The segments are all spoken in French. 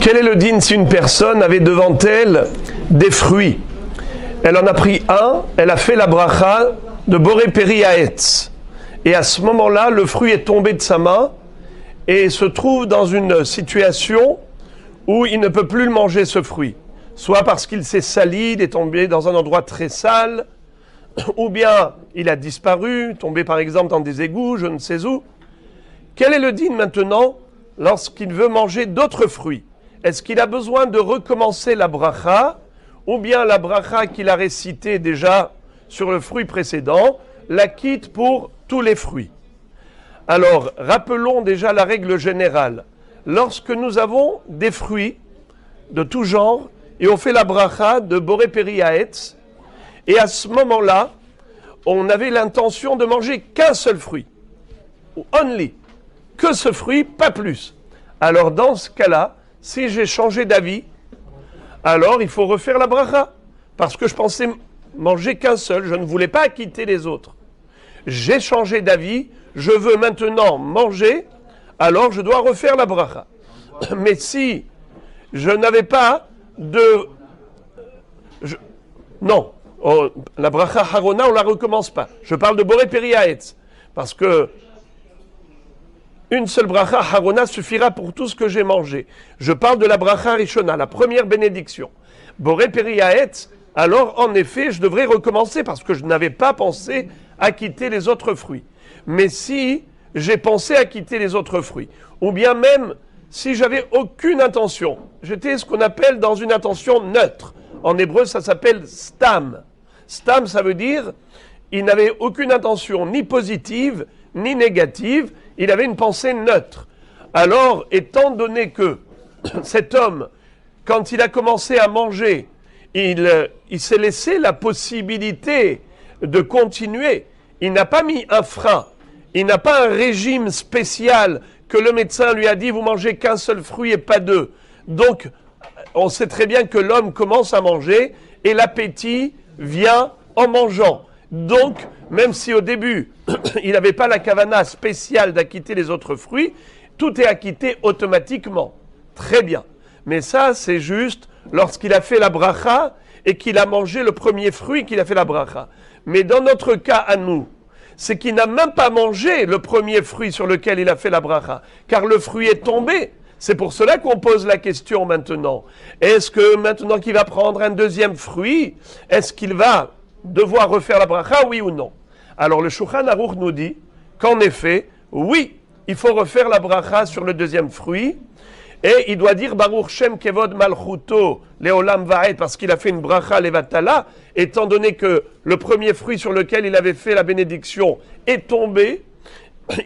Quel est le din si une personne avait devant elle des fruits? Elle en a pris un, elle a fait la bracha de Boré Peri Haetz. Et à ce moment-là, le fruit est tombé de sa main et se trouve dans une situation où il ne peut plus le manger, ce fruit. Soit parce qu'il s'est sali, il est tombé dans un endroit très sale, ou bien il a disparu, tombé par exemple dans des égouts, je ne sais où. Quel est le din maintenant lorsqu'il veut manger d'autres fruits? Est-ce qu'il a besoin de recommencer la bracha, ou bien la bracha qu'il a récitée déjà sur le fruit précédent, la quitte pour tous les fruits? Alors, rappelons déjà la règle générale. Lorsque nous avons des fruits de tout genre, et on fait la bracha de Boré Peri Haetz, et à ce moment-là, on avait l'intention de manger qu'un seul fruit, ou only, que ce fruit, pas plus. Alors dans ce cas-là, si j'ai changé d'avis, alors il faut refaire la bracha, parce que je pensais manger qu'un seul, je ne voulais pas quitter les autres. J'ai changé d'avis, je veux maintenant manger, alors je dois refaire la bracha. Mais si je n'avais pas de... non, la bracha harona, on ne la recommence pas. Je parle de Boré Peri Haetz, parce que une seule bracha harona suffira pour tout ce que j'ai mangé. Je parle de la bracha rishona, la première bénédiction. Boré Peri Haetz, alors en effet, je devrais recommencer parce que je n'avais pas pensé à quitter les autres fruits. Mais si j'ai pensé à quitter les autres fruits, ou bien même si j'avais aucune intention, j'étais ce qu'on appelle dans une intention neutre. En hébreu, ça s'appelle stam. Stam, ça veut dire, il n'avait aucune intention ni positive, ni négative, il avait une pensée neutre. Alors, étant donné que cet homme, quand il a commencé à manger, il s'est laissé la possibilité de continuer. Il n'a pas mis un frein. Il n'a pas un régime spécial que le médecin lui a dit, vous mangez qu'un seul fruit et pas deux. Donc, on sait très bien que l'homme commence à manger et l'appétit vient en mangeant. Donc, même si au début, il n'avait pas la kavana spéciale d'acquitter les autres fruits, tout est acquitté automatiquement. Très bien. Mais ça, c'est juste lorsqu'il a fait la bracha et qu'il a mangé le premier fruit qu'il a fait la bracha. Mais dans notre cas à nous, c'est qu'il n'a même pas mangé le premier fruit sur lequel il a fait la bracha, car le fruit est tombé. C'est pour cela qu'on pose la question maintenant. Est-ce que maintenant qu'il va prendre un deuxième fruit, est-ce qu'il va devoir refaire la bracha, oui ou non? Alors le Shulchan Aruch nous dit qu'en effet, oui, il faut refaire la bracha sur le deuxième fruit, et il doit dire Baruch Shem Kevod Malchuto Leolam Vaed, parce qu'il a fait une bracha levatala, étant donné que le premier fruit sur lequel il avait fait la bénédiction est tombé,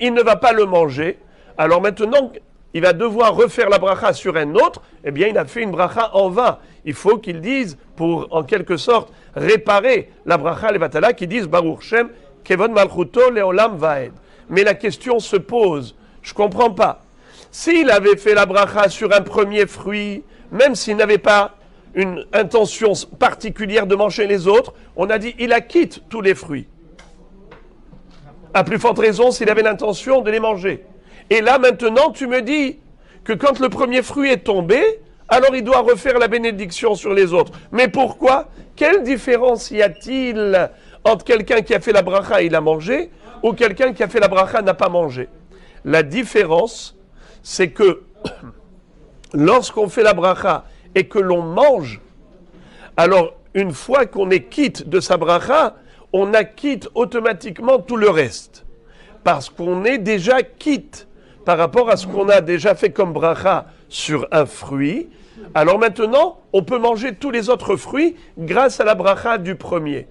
il ne va pas le manger. Alors maintenant, il va devoir refaire la bracha sur un autre, eh bien il a fait une bracha en vain. Il faut qu'il dise, pour en quelque sorte réparer la bracha levatala, qu'il dise Baruch Shem Kevod Malchuto Leolam Vaed. Mais la question se pose, je ne comprends pas. S'il avait fait la bracha sur un premier fruit, même s'il n'avait pas une intention particulière de manger les autres, on a dit il acquitte tous les fruits. À plus forte raison s'il avait l'intention de les manger. Et là maintenant tu me dis que quand le premier fruit est tombé, alors il doit refaire la bénédiction sur les autres. Mais pourquoi? Quelle différence y a-t-il entre quelqu'un qui a fait la bracha et il a mangé, ou quelqu'un qui a fait la bracha n'a pas mangé? La différence, c'est que lorsqu'on fait la bracha et que l'on mange, alors une fois qu'on est quitte de sa bracha, on acquitte automatiquement tout le reste. Parce qu'on est déjà quitte par rapport à ce qu'on a déjà fait comme bracha sur un fruit. Alors maintenant, on peut manger tous les autres fruits grâce à la bracha du premier.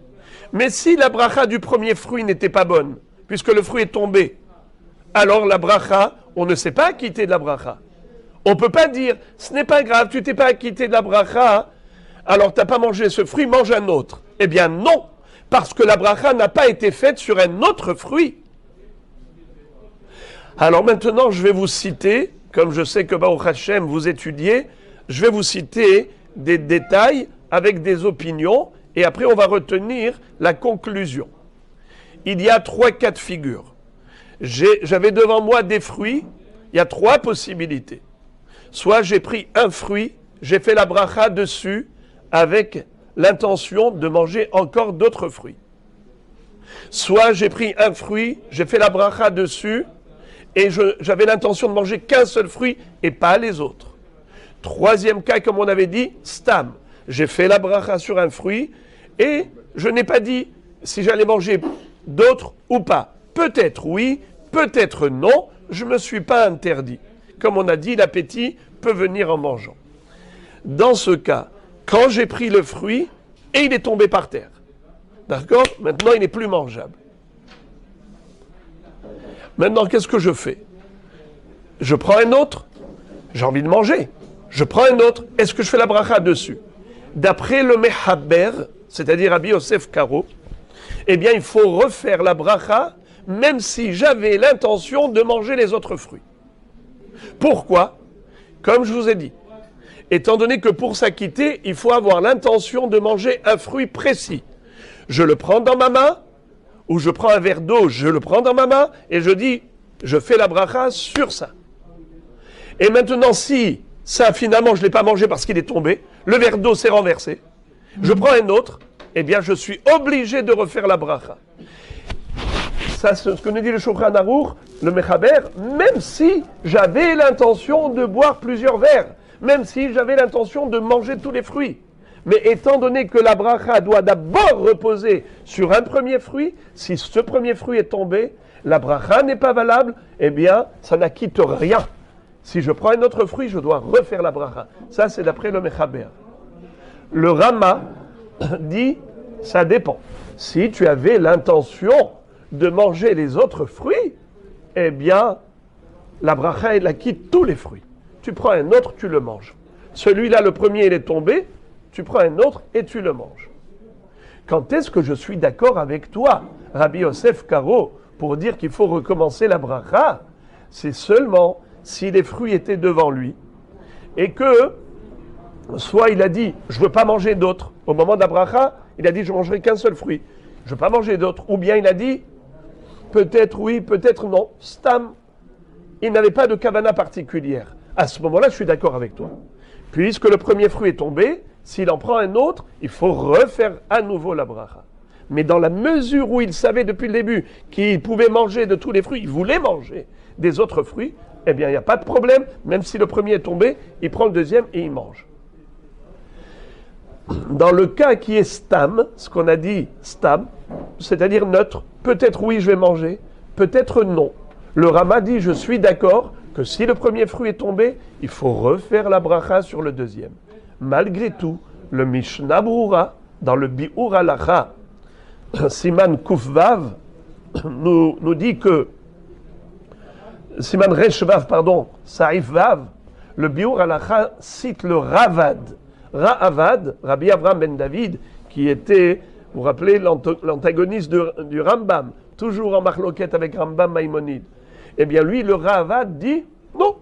Mais si la bracha du premier fruit n'était pas bonne, puisque le fruit est tombé, alors la bracha, on ne s'est pas acquitté de la bracha. On ne peut pas dire, ce n'est pas grave, tu t'es pas acquitté de la bracha, alors tu n'as pas mangé ce fruit, mange un autre. Eh bien non, parce que la bracha n'a pas été faite sur un autre fruit. Alors maintenant, je vais vous citer, comme je sais que Baruch Hashem vous étudiez, je vais vous citer des détails avec des opinions, et après on va retenir la conclusion. Il y a 3 cas de figure. J'avais devant moi des fruits, il y a 3 possibilités. Soit j'ai pris un fruit, j'ai fait la bracha dessus avec l'intention de manger encore d'autres fruits. Soit j'ai pris un fruit, j'ai fait la bracha dessus et j'avais l'intention de manger qu'un seul fruit et pas les autres. Troisième cas, comme on avait dit, stam. J'ai fait la bracha sur un fruit et je n'ai pas dit si j'allais manger d'autres ou pas. Peut-être oui, peut-être non, je ne me suis pas interdit. Comme on a dit, l'appétit peut venir en mangeant. Dans ce cas, quand j'ai pris le fruit et il est tombé par terre, d'accord? Maintenant, il n'est plus mangeable. Maintenant, qu'est-ce que je fais? Je prends un autre, j'ai envie de manger. Je prends un autre, est-ce que je fais la bracha dessus? D'après le Mechaber, c'est-à-dire Rabbi Yosef Karo, eh bien, il faut refaire la bracha, même si j'avais l'intention de manger les autres fruits. Pourquoi? Comme je vous ai dit, étant donné que pour s'acquitter, il faut avoir l'intention de manger un fruit précis. Je le prends dans ma main, ou je prends un verre d'eau, je le prends dans ma main, et je dis, je fais la bracha sur ça. Et maintenant, si ça, finalement, je ne l'ai pas mangé parce qu'il est tombé, le verre d'eau s'est renversé, je prends un autre, eh bien, je suis obligé de refaire la bracha. Ça, c'est ce que nous dit le Shulchan Aruch, le Mechaber, même si j'avais l'intention de boire plusieurs verres, même si j'avais l'intention de manger tous les fruits. Mais étant donné que la bracha doit d'abord reposer sur un premier fruit, si ce premier fruit est tombé, la bracha n'est pas valable, eh bien, ça n'acquitte rien. Si je prends un autre fruit, je dois refaire la bracha. Ça, c'est d'après le Mechaber. Le Rama dit, ça dépend. Si tu avais l'intention de manger les autres fruits, eh bien, la bracha, elle acquitte tous les fruits. Tu prends un autre, tu le manges. Celui-là, le premier, il est tombé, tu prends un autre et tu le manges. Quand est-ce que je suis d'accord avec toi, Rabbi Yosef Karo, pour dire qu'il faut recommencer la bracha? C'est seulement si les fruits étaient devant lui et que, soit il a dit, je ne veux pas manger d'autres. Au moment de la bracha, il a dit, je ne mangerai qu'un seul fruit. Je ne veux pas manger d'autres. Ou bien il a dit, peut-être oui, peut-être non. Stam. Il n'avait pas de kavana particulière. À ce moment-là, je suis d'accord avec toi. Puisque le premier fruit est tombé, s'il en prend un autre, il faut refaire à nouveau la bracha. Mais dans la mesure où il savait depuis le début qu'il pouvait manger de tous les fruits, il voulait manger des autres fruits, eh bien, il n'y a pas de problème. Même si le premier est tombé, il prend le deuxième et il mange. Dans le cas qui est stam, ce qu'on a dit stam, c'est-à-dire neutre, peut-être oui, je vais manger, peut-être non. Le Rama dit, je suis d'accord que si le premier fruit est tombé, il faut refaire la bracha sur le deuxième. Malgré tout, le Mishnah Brura, dans le Biur Halacha, Siman Kufvav, nous dit que, Siman Reshvav, pardon, Saif Vav, le Biur Halacha cite le Ravad. Ra'avad, Rabbi Avraham ben David, qui était, vous vous rappelez, l'antagoniste du Rambam, toujours en marloquette avec Rambam Maïmonide. Eh bien lui, le Ra'avad dit, non,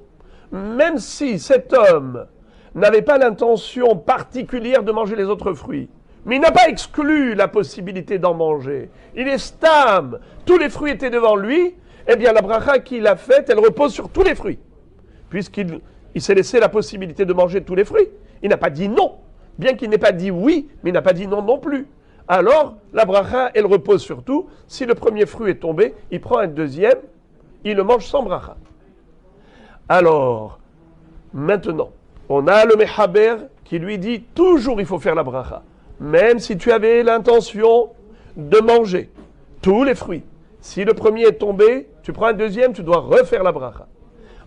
même si cet homme n'avait pas l'intention particulière de manger les autres fruits, mais il n'a pas exclu la possibilité d'en manger. Il est stam, tous les fruits étaient devant lui, eh bien la bracha qu'il a faite, elle repose sur tous les fruits, puisqu'il s'est laissé la possibilité de manger tous les fruits. Il n'a pas dit non, bien qu'il n'ait pas dit oui, mais il n'a pas dit non non plus. Alors, la bracha, elle repose sur tout. Si le premier fruit est tombé, il prend un deuxième, il le mange sans bracha. Alors, maintenant, on a le Mechaber qui lui dit toujours il faut faire la bracha. Même si tu avais l'intention de manger tous les fruits. Si le premier est tombé, tu prends un deuxième, tu dois refaire la bracha.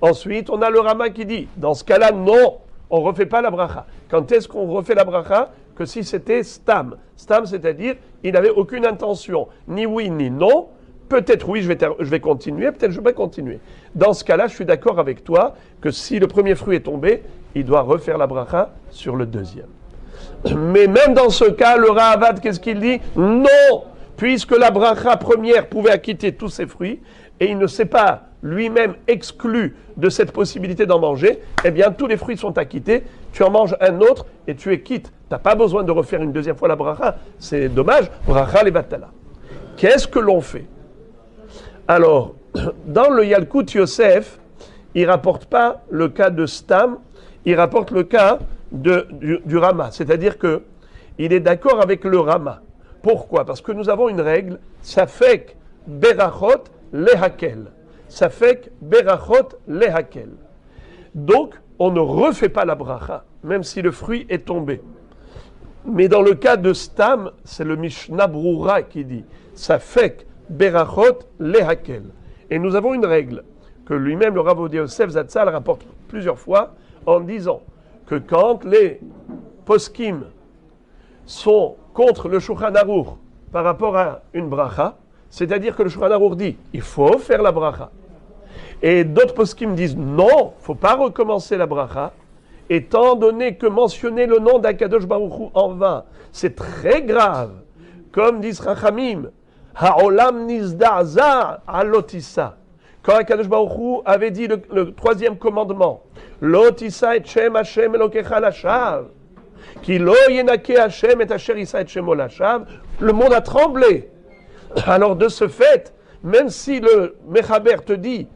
Ensuite, on a le Rama qui dit, dans ce cas-là, non, on ne refait pas la bracha. Quand est-ce qu'on refait la bracha? Que si c'était stam. Stam, c'est-à-dire, il n'avait aucune intention, ni oui, ni non. Peut-être oui, je vais continuer, peut-être je vais pas continuer. Dans ce cas-là, je suis d'accord avec toi que si le premier fruit est tombé, il doit refaire la bracha sur le deuxième. Mais même dans ce cas, le Ra'avad, qu'est-ce qu'il dit? Non, puisque la bracha première pouvait acquitter tous ses fruits, et il ne s'est pas lui-même exclu de cette possibilité d'en manger, eh bien tous les fruits sont acquittés, tu en manges un autre et tu es quitte. Tu n'as pas besoin de refaire une deuxième fois la bracha, c'est dommage, bracha les batala. Qu'est-ce que l'on fait? Alors, dans le Yalkut Yosef, il ne rapporte pas le cas de Stam, il rapporte le cas du Rama. C'est-à-dire qu'il est d'accord avec le Rama. Pourquoi? Parce que nous avons une règle, Safek berachot lehakel. Safek berachot lehakel. Donc, on ne refait pas la bracha, même si le fruit est tombé. Mais dans le cas de Stam, c'est le Mishnah Brura qui dit Safek berachot lehakel. Et nous avons une règle que lui-même, le Rav Ovadia Yosef Zatzal, rapporte plusieurs fois en disant que quand les poskim sont contre le Shulchan Aruch par rapport à une bracha, c'est-à-dire que le Shulchan Aruch dit il faut faire la bracha, et d'autres poskim disent non, il ne faut pas recommencer la bracha, étant donné que mentionner le nom d'Akadosh Baruch Hu en vain, c'est très grave, comme disent Rachamim, Ha'olam nizda'za alotissa. Quand Akadosh Baruch Hu avait dit le troisième commandement, Lotissa et Shem Hashem Elokecha Lashav, Ki lo yenake Hashem et Asher Issa et Shemo Lashav, le monde a tremblé. Alors de ce fait, même si le Mechaber te dit,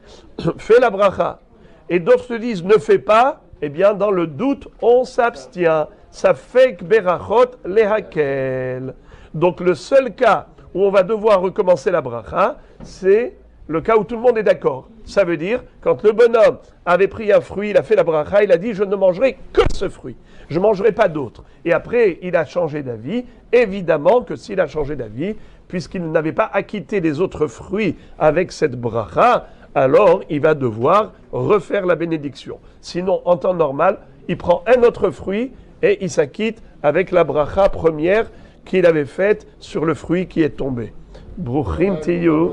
fais la bracha, et d'autres te disent, ne fais pas, eh bien dans le doute, on s'abstient. Ça fait que berachot lehakel. Donc le seul cas où on va devoir recommencer la bracha, c'est le cas où tout le monde est d'accord. Ça veut dire, quand le bonhomme avait pris un fruit, il a fait la bracha, il a dit, je ne mangerai que ce fruit. Je ne mangerai pas d'autre. Et après, il a changé d'avis. Évidemment que s'il a changé d'avis, puisqu'il n'avait pas acquitté les autres fruits avec cette bracha, alors il va devoir refaire la bénédiction. Sinon, en temps normal, il prend un autre fruit et il s'acquitte avec la bracha première qu'il avait faite sur le fruit qui est tombé. Bruchim tiyu.